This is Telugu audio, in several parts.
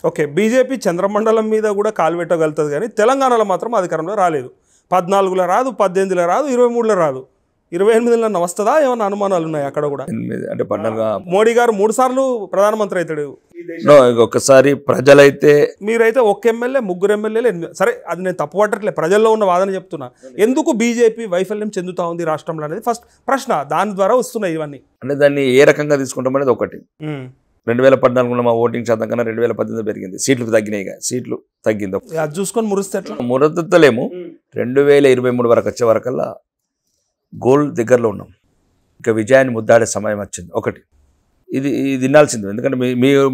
ఓకే, బీజేపీ చంద్రమండలం మీద కూడా కాలు పెట్టగలుగుతుంది కానీ తెలంగాణలో మాత్రం అధికారంలో రాలేదు. 14లో రాదు, 18లో రాదు, 23లో రాదు, 28లో వస్తుందా? ఏమన్నా అనుమానాలు ఉన్నాయి అక్కడ కూడా? అంటే 14 మోడీ గారు 3 సార్లు ప్రధానమంత్రి అవుతాడు. ఒక్కసారి ప్రజలైతే మీరైతే ఒక్క ఎమ్మెల్యే, 3 ఎమ్మెల్యేలు, సరే అది నేను తప్పు పట్టట్లే, ప్రజల్లో ఉన్న వాదన చెప్తున్నా. ఎందుకు బీజేపీ వైఫల్యం చెందుతా ఉంది రాష్ట్రంలో అనేది ఫస్ట్ ప్రశ్న. దాని ద్వారా వస్తున్నాయి ఇవన్నీ. అంటే దాన్ని ఏ రకంగా తీసుకుంటాం అనేది ఒకటి. 2014లో మా ఓటింగ్ శాతం కన్నా 2018 పెరిగింది. సీట్లు తగ్గినాయి, సీట్లు తగ్గింది. అది చూసుకొని మురిస్తే ఎట్లా? మురతలేము. 2023 వరకు వచ్చే వరకల్లా గోల్ దగ్గరలో ఉన్నాం. ఇంకా విజయాన్ని ముద్దాడే సమయం వచ్చింది. ఒకటి ఇది వినాల్సింది. ఎందుకంటే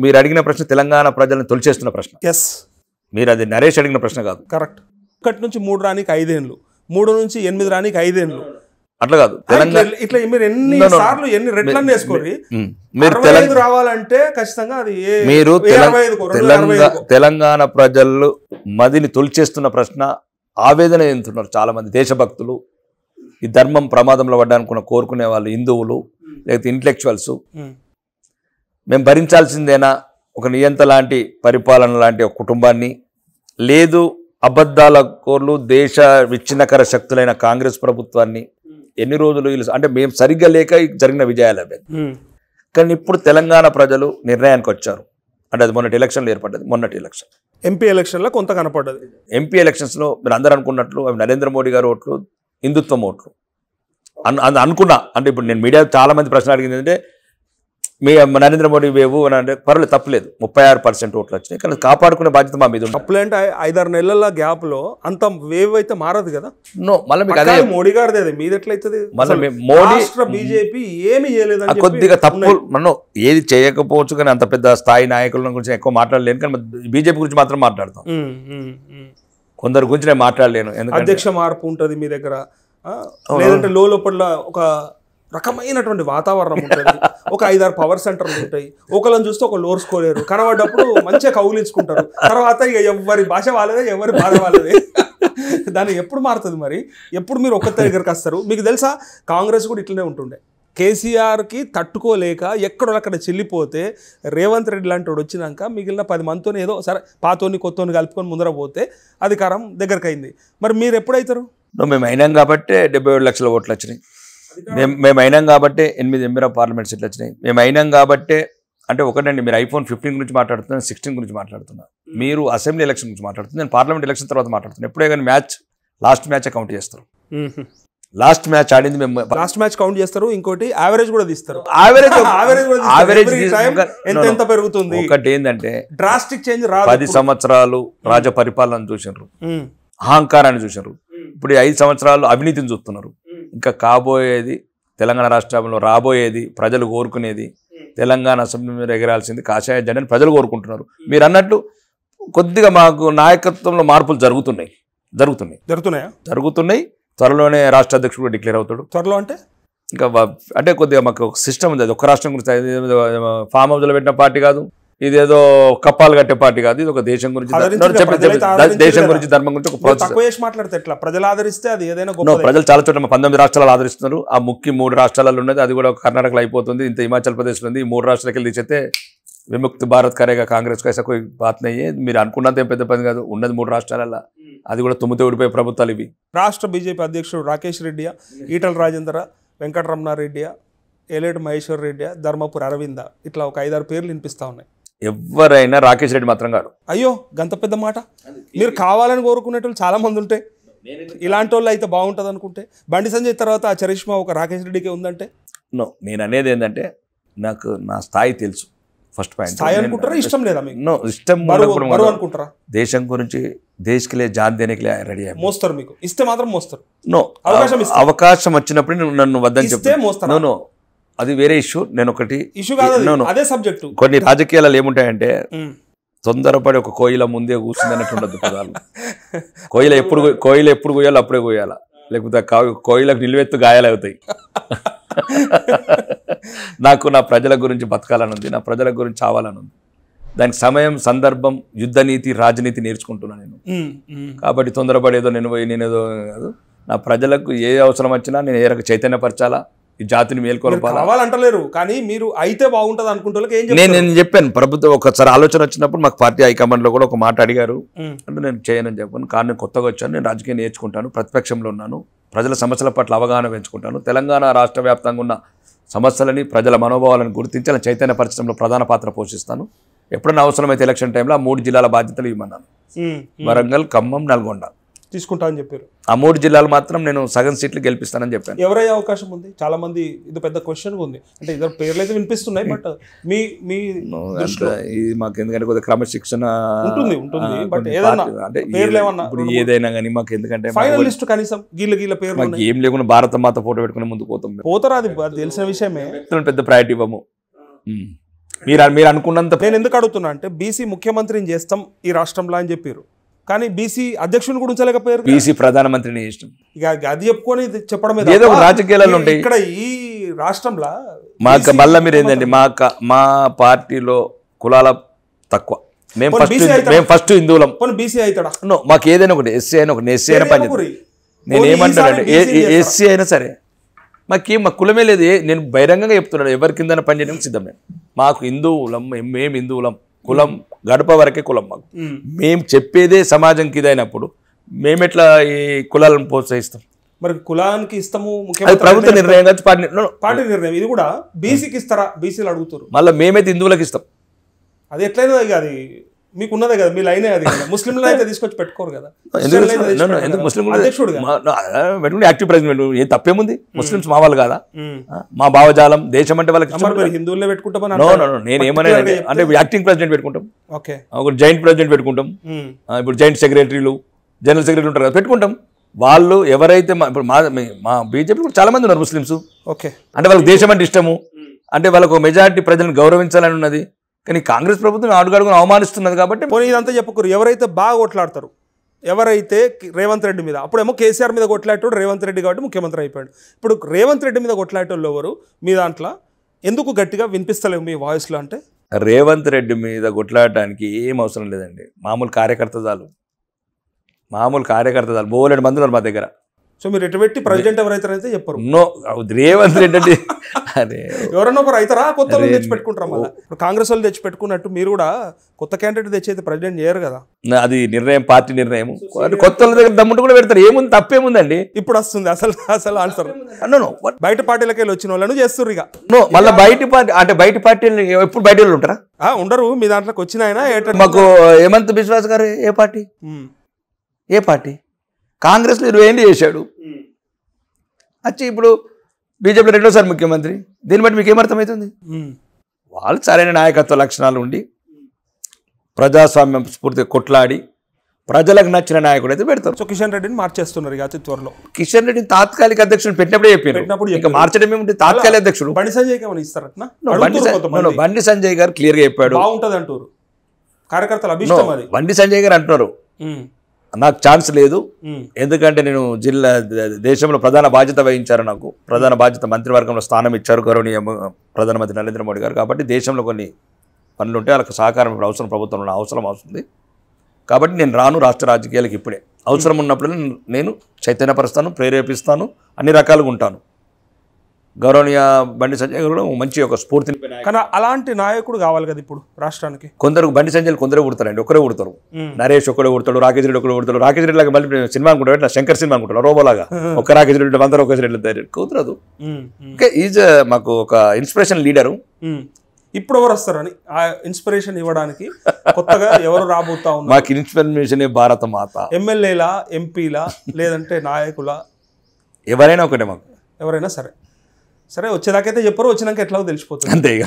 మీరు అడిగిన ప్రశ్న తెలంగాణ ప్రజలను తొలిచేస్తున్న ప్రశ్న. ఎస్, మీరు అది నరేష్ అడిగిన ప్రశ్న కాదు. కరెక్ట్. 1 నుంచి 3 రానికి 5 ఏళ్ళు, 3 నుంచి 8 రానికి 5 ఏళ్ళు, అట్లా కాదు. తెలంగాణ ఇట్లా మీరు ఎన్ని సార్లు ఎన్ని రెట్లని వేసుకోండి. మీరు రావాలంటే ఖచ్చితంగా అది మీరు తెలంగాణ ప్రజలు మదిని తొలిచేస్తున్న ప్రశ్న. ఆవేదన చెందుతున్నారు చాలా మంది దేశభక్తులు. ఈ ధర్మం ప్రమాదంలో పడ్డానుకున్న కోరుకునే వాళ్ళు, హిందువులు లేకపోతే ఇంటలెక్చువల్స్. మేము భరించాల్సిందేనా ఒక నియంత లాంటి పరిపాలన లాంటి ఒక కుటుంబాన్ని? లేదు అబద్ధాల కోర్లు దేశ విచ్ఛిన్నకర శక్తులైన కాంగ్రెస్ ప్రభుత్వాన్ని ఎన్ని రోజులు అంటే మేము సరిగ్గా లేక జరిగిన విజయాలు అవి. కానీ ఇప్పుడు తెలంగాణ ప్రజలు నిర్ణయానికి వచ్చారు. అంటే అది మొన్నటి ఎలక్షన్లో ఏర్పడ్డది. మొన్నటి ఎలక్షన్ ఎంపీ ఎలక్షన్లో కొంత కనపడ్డది. ఎంపీ ఎలక్షన్స్లో మీరు అందరూ అనుకున్నట్లు అవి నరేంద్ర మోడీ గారి ఓట్లు, హిందుత్వం ఓట్లు అనుకున్నా. అంటే ఇప్పుడు నేను మీడియా చాలా మంది ప్రశ్న అడిగింది అంటే మీ నరేంద్ర మోడీ వేవు అని అంటే పర్వాలేదు, తప్పలేదు. 36% ఓట్లు వచ్చినాయి. కానీ కాపాడుకునే బాధ్యత మా మీద ఉంది. తప్పలేంటే 5-6 నెలల గ్యాప్లో అంత వేవ్ అయితే మారదు కదా. నో, మళ్ళీ మీకు అదే మోడీ గారిది, అది మీది ఎట్లయితుంది? మళ్ళీ మోడీ బీజేపీ ఏమి చేయలేదు, కొద్దిగా తప్పు. మనం ఏది చేయకపోవచ్చు కానీ అంత పెద్ద స్థాయి నాయకుల గురించి ఎక్కువ మాట్లాడలేను. కానీ బీజేపీ గురించి మాత్రం మాట్లాడతాం. కొందరు గురించి నేను మాట్లాడలేను. ఎందుకంటే అధ్యక్ష మార్పు ఉంటుంది మీ దగ్గర, లేదంటే లోపల ఒక రకమైనటువంటి వాతావరణం ఉంటుంది. ఒక 5-6 పవర్ సెంటర్లు ఉంటాయి. ఒకళ్ళని చూస్తే ఒక లోర్ స్కోలేరు, కనబడ్డప్పుడు మంచిగా కౌలించుకుంటారు. తర్వాత ఇక ఎవరి భాష వాళ్ళదే, ఎవరి బాధ వాళ్ళదే. దాన్ని ఎప్పుడు మారుతుంది మరి? ఎప్పుడు మీరు ఒక్క దగ్గరికి వస్తారు? మీకు తెలుసా, కాంగ్రెస్ కూడా ఇట్లనే ఉంటుండే. కేసీఆర్కి తట్టుకోలేక ఎక్కడొక్కడ చెల్లిపోతే రేవంత్ రెడ్డి లాంటి వాడు వచ్చినాక మిగిలిన 10 మందితో ఏదో సరే పాతోని కొత్తోని కలుపుకొని ముందర పోతే అధికారం దగ్గరకు అయింది. మరి మీరు ఎప్పుడైతారు? మేము అయినాం కాబట్టి 77 లక్షల ఓట్లు వచ్చినాయి. మేము అయినాం కాబట్టి 8 ఎంపీ పార్లమెంట్ సీట్లు వచ్చినాయి. మేము అయినాం కాబట్టి అంటే ఒకటండి, మీరు iPhone 15 గురించి మాట్లాడుతున్నారు, 16 గురించి మాట్లాడుతున్నారు. మీరు అసెంబ్లీ ఎలక్షన్ గురించి మాట్లాడుతున్నారు, నేను పార్లమెంట్ ఎలక్షన్ తర్వాత మాట్లాడుతున్నాను. ఎప్పుడే కానీ లాస్ట్ మ్యాచ్ కౌంట్ చేస్తారు. లాస్ట్ మ్యాచ్ ఆడింది మేము. లాస్ట్ మ్యాచ్ కౌంట్ చేస్తారు. ఇంకోటి యావరేజ్ కూడా తీస్తారు. ఎంత పెరుగుతుంది? ఒకటి ఏంటంటే డ్రాస్టిక్ చేంజ్ రాదు. 10 సంవత్సరాలు రాజ పరిపాలన చూసినారు, అహంకారాన్ని చూసినారు. ఇప్పుడు 5 సంవత్సరాలు అవినీతిని చూస్తున్నారు. ఇంకా కాబోయేది తెలంగాణ రాష్ట్రంలో రాబోయేది ప్రజలు కోరుకునేది తెలంగాణ అసెంబ్లీ మీద ఎగరాల్సింది కాషాయ జెండాని ప్రజలు కోరుకుంటున్నారు. మీరు అన్నట్లు కొద్దిగా మాకు నాయకత్వంలో మార్పులు జరుగుతున్నాయి. త్వరలోనే రాష్ట్ర అధ్యక్షుడు కూడా డిక్లేర్ అవుతాడు. త్వరలో అంటే ఇంకా అంటే కొద్దిగా మాకు ఒక సిస్టమ్ ఉంది. అది ఒక రాష్ట్రం గురించి ఫామ్ హౌస్లో పెట్టిన పార్టీ కాదు, ఇదేదో కప్పాలు కట్టే పార్టీ కాదు. ఇది ఒక దేశం గురించి, దేశం గురించి, ధర్మం గురించి ఒక ప్రాసెస్. మాట్లాడితే ఎట్లా? ప్రజలు ఆదరిస్తే అది ఏదైనా ప్రజలు చాలా చోట్ల 19 రాష్ట్రాలు ఆదరిస్తున్నారు. ఆ 3 రాష్ట్రాలలో ఉన్నది, అది కూడా కర్ణాటకలో అయిపోతుంది. ఇంత హిమాచల్ ప్రదేశ్లో ఉంది. ఈ 3 రాష్ట్రాలకి వెళ్ళి తీసేస్తే విముక్తి భారత్ కరేగా కాంగ్రెస్ కైసా కోయి బాత్ నయ్యే. మీరు అనుకున్నంత ఏం పెద్ద పని కాదు. ఉన్నది 3 రాష్ట్రాలలో, అది కూడా తుమ్మితే ఊడిపోయే ప్రభుత్వాలు ఇవి. రాష్ట్ర బీజేపీ అధ్యక్షుడు రాకేష్ రెడ్డియా, ఈటల రాజేందర్, వెంకటరమణారెడ్డియా, ఏలేటి మహేశ్వర్ రెడ్డియా, ధర్మపురి అరవింద, ఇట్లా ఒక 5-6 పేర్లు వినిపిస్తా ఉన్నాయి. ఎవరైనా రాకేష్ రెడ్డి మాత్రం కాదు. అయ్యో, గంత పెద్ద మాట. మీరు కావాలని కోరుకునేటోళ్ళు చాలా మంది ఉంటే, ఇలాంటి వాళ్ళు అయితే బాగుంటుంది అనుకుంటే, బండి సంజయ్ తర్వాత ఆ చరిష్మా ఒక రాకేష్ రెడ్డికే ఉందంటే నేను అనేది ఏంటంటే నాకు నా స్థాయి తెలుసు. ఫస్ట్ పాయింట్ స్థాయి అనుకుంటారా? ఇష్టం లేదా మీకు? ఇష్టం అనుకుంటారా? దేశం గురించి దేశకిలే జాన్ దేనికిలే రెడీ మోస్తారు. మీకు ఇస్తే మాత్రం మోస్తారు. అవకాశం వచ్చినప్పుడు నన్ను వద్దని చెప్తాను. అది వేరే ఇష్యూ. నేను ఒకటి ఇష్యూ కాదు, అదే సబ్జెక్టు. కొన్ని రాజకీయాలు ఏముంటాయంటే తొందరపడి ఒక కోయిల ముందే కూర్చుంది అన్నట్టు ఉండదు పదాలు. కోయిల ఎప్పుడు కోయాలో అప్పుడే కోయాలా, లేకపోతే కోయిలకు నిలువెత్తు గాయాలు అవుతాయి. నాకు నా ప్రజల గురించి బతకాలని ఉంది, నా ప్రజల గురించి చావాలని ఉంది. దానికి సమయం, సందర్భం, యుద్ధ నీతి, రాజనీతి నేర్చుకుంటున్నాను నేను. కాబట్టి తొందరపడేదో నేనేదో కాదు. నా ప్రజలకు ఏ అవసరం వచ్చినా నేను ఏ రకంగా చైతన్యపరచాలా, ఈ జాతిని మేల్కొల్పాలి. కావాలంటలేరు కానీ మీరు అయితే బాగుంటది అనుకుంటే ఏం నేను చెప్పాను ప్రభుత్వం ఒకసారి ఆలోచన వచ్చినప్పుడు మాకు పార్టీ హైకమాండ్ లో కూడా ఒక మాట అడిగారు. అంటే నేను చేయనని చెప్పాను. కానీ నేను కొత్తగా వచ్చాను, నేను రాజకీయం నేర్చుకుంటాను, ప్రతిపక్షంలో ఉన్నాను, ప్రజల సమస్యల పట్ల అవగాహన పెంచుకుంటాను, తెలంగాణ రాష్ట్ర వ్యాప్తంగా ఉన్న సమస్యలని ప్రజల మనోభావాలను గుర్తించి అలా చైతన్యపరచడంలో ప్రధాన పాత్ర పోషిస్తాను. ఎప్పుడైనా అవసరమైతే ఎలక్షన్ టైంలో ఆ 3 జిల్లాల బాధ్యతలు ఇవ్వమన్నాను. వరంగల్, ఖమ్మం, నల్గొండ తీసుకుంటా అని చెప్పారు. ఆ 3 జిల్లాలు మాత్రం నేను సగం సీట్లు గెలిపిస్తానని చెప్పాను. ఎవరయ్యే అవకాశం ఉంది? చాలా మంది ఇది పెద్ద క్వశ్చన్ ఉంది. అంటే ఇద్దరు పేర్లు అయితే వినిపిస్తున్నాయి, బట్ మీ ఇది మాకు ఎందుకంటే కొద్దిగా క్రమశిక్షణ ఉంటుంది. బట్ ఏదైనా అంటే పేర్లు ఏమన్నా ఇప్పుడు ఏదైనా కానీ మాకు ఎందుకంటే ఫైనల్ లిస్ట్ కనీసం గీళ్ళ పేర్లు మాకు ఏం లేకుండా భారత మాత ఫోటో పెట్టుకుని ముందు పోతారా? అది తెలిసిన విషయమే. పెద్ద ప్రయారిటీ ఇవ్వము. మీరు అనుకున్నంత. నేను ఎందుకు అడుగుతున్నా అంటే బీసీ ముఖ్యమంత్రిని చేస్తాం ఈ రాష్ట్రంలో అని చెప్పారు, కానీ బీసీ అధ్యక్షుని కూడా ఉంచలేకపోయారు. బీసీ ప్రధానమంత్రిని ఇష్టం ఇక అది చెప్పుకొని చెప్పడం ఏదో రాజకీయాలలో ఉంటాయి. ఇక్కడ ఈ రాష్ట్రంలో మాకు మళ్ళీ మీరు ఏంటండి, మా పార్టీలో కులాల తక్కువ. మేము ఫస్ట్ హిందువులం. బీసీ అవుతాడా? మాకు ఏదైనా ఒకటి ఎస్సీ అయినా ఒకటి ఎస్సీ అయినా పని. నేను ఏమంటానంటే ఎస్సీ అయినా సరే మాకు కులమే లేదు. నేను బహిరంగంగా చెప్తున్నాను, ఎవరి కింద పని చేయడానికి సిద్ధం. నేను మాకు హిందువులం, మేము హిందువులం. కులం గడప వరకే కులం. మాకు మేము చెప్పేదే సమాజంకి ఇదైనప్పుడు మేమెట్లా ఈ కులాలను ప్రోత్సహిస్తాం? మరి కులానికి ఇస్తాము, ప్రభుత్వ నిర్ణయం కాదు, పార్టీ నిర్ణయం. ఇది కూడా బీసీకి ఇస్తారా? బీసీలు అడుగుతారు. మళ్ళీ మేమైతే హిందువులకు ఇస్తాం. అది ఎట్లయినా అది మీకు ఉన్నదే కదా, మీ లైనే అది కదా. ముస్లింలు అయితే తీసుకొచ్చి పెట్టుకోరు కదా. యాక్టివ్ ప్రెసిడెంట్ ఏం తప్పేముంది? ముస్లిమ్స్ మా వాళ్ళు కాదా? మా భావజాలం దేశం అంటే వాళ్ళకి హిందువులే పెట్టుకుంటాం. నేను ఏమన్నా అంటే యాక్టింగ్ ప్రెసిడెంట్ పెట్టుకుంటాం, ఓకే, ఒక జాయింట్ ప్రెసిడెంట్ పెట్టుకుంటాం. ఇప్పుడు జాయింట్ సెక్రటరీలు, జనరల్ సెక్రటరీ ఉంటారు కదా, పెట్టుకుంటాం. వాళ్ళు ఎవరైతే ఇప్పుడు మా బీజేపీ కూడా చాలా మంది ఉన్నారు ముస్లిమ్స్. ఓకే, అంటే వాళ్ళకి దేశం అంటే ఇష్టము, అంటే వాళ్ళకు మెజారిటీ ప్రజలను గౌరవించాలని ఉన్నది. కానీ కాంగ్రెస్ ప్రభుత్వం అడుగడుగును అవమానిస్తున్నది. కాబట్టి ఇదంతా చెప్పుకోరు. ఎవరైతే బాగా కొట్లాడతారు, ఎవరైతే రేవంత్ రెడ్డి మీద, అప్పుడేమో కేసీఆర్ మీద కొట్లాడేటోడు రేవంత్ రెడ్డి కాబట్టి ముఖ్యమంత్రి అయిపోయాడు. ఇప్పుడు రేవంత్ రెడ్డి మీద కొట్లాడేటోళ్ళు ఎవరు మీ దాంట్లో? ఎందుకు గట్టిగా వినిపిస్తలేవు మీ వాయిస్లో? అంటే రేవంత్ రెడ్డి మీద కొట్లాడటానికి ఏం అవసరం లేదండి. మామూలు కార్యకర్త చాలు, బోలెడు మంది ఉన్నారు మా దగ్గర. సో మీరు ఎటు పెట్టి ప్రెసిడెంట్ ఎవరైతే చెప్పరు. రేవంత్ రెడ్డి అంటే అదే ఎవరన్నా ఒకరు అవుతారా? కొత్త వాళ్ళు తెచ్చి పెట్టుకుంటారా? మళ్ళీ ఇప్పుడు కాంగ్రెస్ వాళ్ళు తెచ్చి పెట్టుకున్నట్టు మీరు కూడా కొత్త క్యాండిడేట్ తెచ్చి అయితే ప్రెసిడెంట్ చేయరు కదా. అది నిర్ణయం, పార్టీ నిర్ణయం. కొత్త వాళ్ళ దగ్గర దమ్ముంటు కూడా పెడతారు. ఏముంది, తప్పేముందండి? ఇప్పుడు వస్తుంది అసలు ఆన్సర్. బయట పార్టీలకి వెళ్ళి వచ్చిన వాళ్ళను చేస్తారు ఇక. మళ్ళీ బయట పార్టీ అంటే బయట పార్టీలు ఎప్పుడు బయట వాళ్ళు ఉంటారా? ఉండరు. మీ దాంట్లోకి వచ్చిన ఆయన మాకు హేమంత్ బిశ్వాస్ గారు ఏ పార్టీ కాంగ్రెస్లో 20 ఏళ్ళు చేశాడు. వచ్చి ఇప్పుడు బీజేపీలో 2వ ముఖ్యమంత్రి. దీన్ని బట్టి మీకు ఏమర్థమవుతుంది? వాళ్ళు సరైన నాయకత్వ లక్షణాలు ఉండి ప్రజాస్వామ్యం స్ఫూర్తిగా కొట్లాడి ప్రజలకు నచ్చిన నాయకుడు అయితే పెడతారు. సో కిషన్ రెడ్డిని మార్చేస్తున్నారు ఇక అతి త్వరలో. కిషన్ రెడ్డిని తాత్కాలిక అధ్యక్షుడు పెట్టినప్పుడే చెప్పారు. ఇంకా మార్చడం ఏమిటి? తాత్కాలిక అధ్యక్షుడు బండి సంజయ్ ఇస్తారట. బండి సంజయ్ గారు క్లియర్ గా చెప్పాడు, బాగుంటది అంటారు కార్యకర్తలు. అభిష్టం అది. బండి సంజయ్ గారు అంటున్నారు నాకు ఛాన్స్ లేదు, ఎందుకంటే నేను దేశంలో ప్రధాన బాధ్యత వహించారు, నాకు ప్రధాన బాధ్యత మంత్రివర్గంలో స్థానం ఇచ్చారు గౌరవనీయ ప్రధానమంత్రి నరేంద్ర మోడీ గారు. కాబట్టి దేశంలో కొన్ని పనులు ఉంటే వాళ్ళకి సహకారం అవసరం, ప్రభుత్వంలో అవసరం అవుతుంది. కాబట్టి నేను రాను రాష్ట్ర రాజకీయాలకు. ఇప్పుడే అవసరం ఉన్నప్పుడు నేను చైతన్యపరుస్తాను, ప్రేరేపిస్తాను, అన్ని రకాలుగా ఉంటాను. గౌరవనీయ బండి సంజయ్ గారు కూడా మంచి ఒక స్ఫూర్తిని. కానీ అలాంటి నాయకుడు కావాలి కదా ఇప్పుడు రాష్ట్రానికి. కొందరు బండి సంజయ్ కొందరే కుడతారండి, ఒకరే కుడతారు. నరేష్ ఒకడే కుడతాడు, రాకేష్ రెడ్డి ఒకడే కుడతాడు. రాకేష్ రెడ్డి లాగా మళ్ళీ సినిమా అనుకుంటాడు, ఇట్లా శంకర్ సినిమా అనుకుంటాడు, రోబోలాగా ఒక రాకేష్ రెడ్డి 100 రాకేష్ రెడ్డి కుదరదు. ఓకే, ఈజ్ మాకు ఒక ఇన్స్పిరేషన్ లీడరు. ఇప్పుడు ఎవరు వస్తారని ఆ ఇన్స్పిరేషన్ ఇవ్వడానికి కొత్తగా ఎవరు రాబోతా ఉన్నారు? మాకు ఇన్స్పిరేషన్ భారత మాత. ఎమ్మెల్యేలా, ఎంపీలా, లేదంటే నాయకుల, ఎవరైనా ఒకటే మాకు. ఎవరైనా సరే వచ్చేదాకైతే చెప్పరు, వచ్చినాక ఎట్లాగో తెలిసిపోతుంది అంతే ఇక.